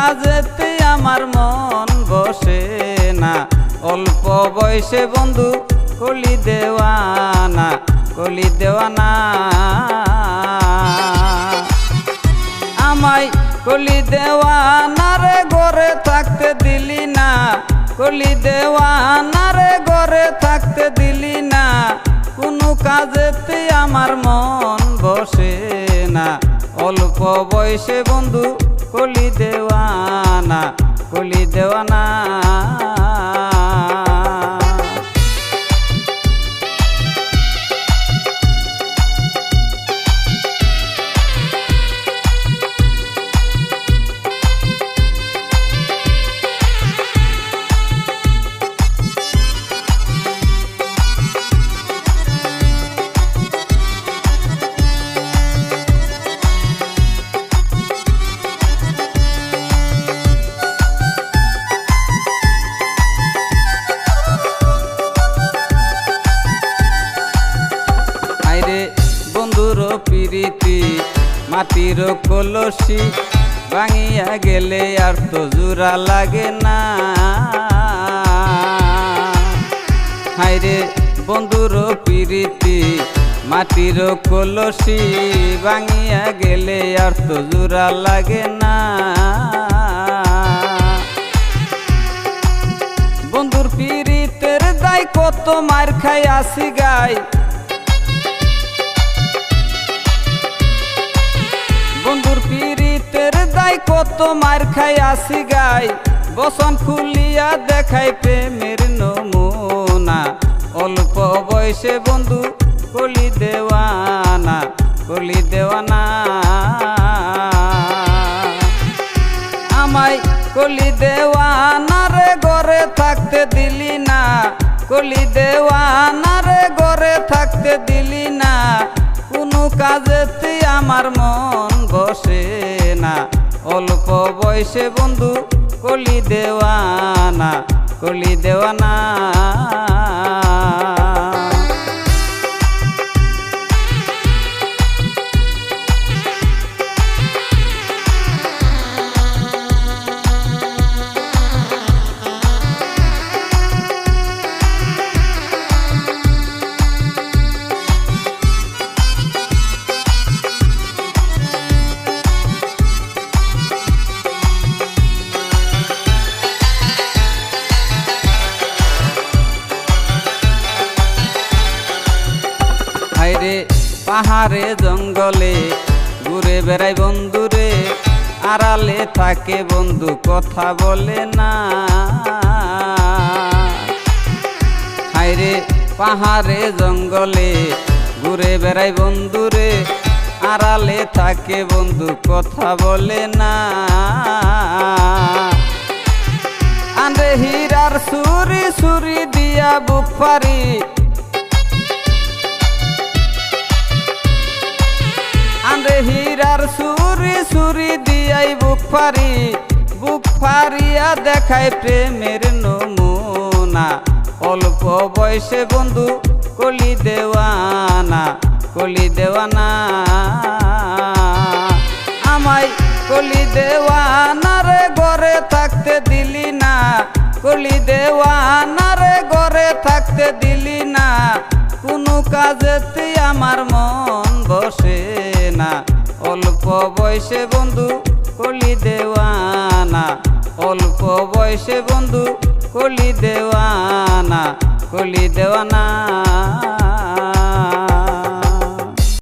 কাজেতে আমার মন বসে না। অল্প বয়সে বন্ধু কলি দেওয়ানা, কলি দেওয়ানা। আমায় কলি দেওয়ানা রে ঘরে থাকতে দিলি না, কলি দেওয়ানা রে ঘরে থাকতে দিলি না। কোনো কাজেতে আমার মন বসে না। অল্প বয়সে বন্ধু কলি দেওয়ানা, কলি দেওয়ানা। বন্ধুর প্রীতি মাটির কলসি ভাঙিয়া গেলে আর তো জোড়া লাগে না। হায়রে বন্ধুর প্রীতি মাটির কলসি ভাঙিয়া গেলে আর তো জোড়া লাগে না। বন্ধুর প্রীতের দায় কত মার খাই আসি গাই, বন্ধুর প্রীতের দায় কত মার খাই আসি গাই। বসন খুলিয়া দেখাই প্রেমের নমুনা। অল্প বয়সে বন্ধু কলি দেওয়ানা, কলি দেওয়ানা। আমায় কলি দেওয়ানা রে ঘরে থাকতে দিলি না, কলি দেওয়ানা রে ঘরে থাকতে দিলি না। কোনো কাজেতে আমার মন বসে না। অল্প বয়সে বন্ধু কলি দেওয়ানা, কলি দেওয়ানা। হায়রে পাহাড়ে জঙ্গলে ঘুরে বেড়াই বন্ধুরে, আড়ালে থাকে বন্ধু কথা বলে না। হায়রে পাহাড়ে জঙ্গলে ঘুরে বেড়াই বন্ধুরে, আড়ালে থাকে বন্ধু কথা বলে না। আন্দ্রে হীরার সুরি সুরি দিয়া বুক ফারি, আন্দ্রে হীরার সুরি সুরি দিয়াই বুক ফারি। বুক ফারিয়া দেখায় প্রেমের নমুনা। অল্প বয়সে বন্ধু কলি দেওয়ানা, কলি দেওয়ানা। আমায় কলি দেওয়ানা রে ঘরে থাকতে দিলি না, কলি দেওয়ানা রে ঘরে থাকতে দিলি না। কোনো কাজেতে আমার মন বসে না। অল্প বয়সে বন্ধু কলি দেওয়ানা, অল্প বয়সে বন্ধু কলি দেওয়ানা, কলি দেওয়ানা।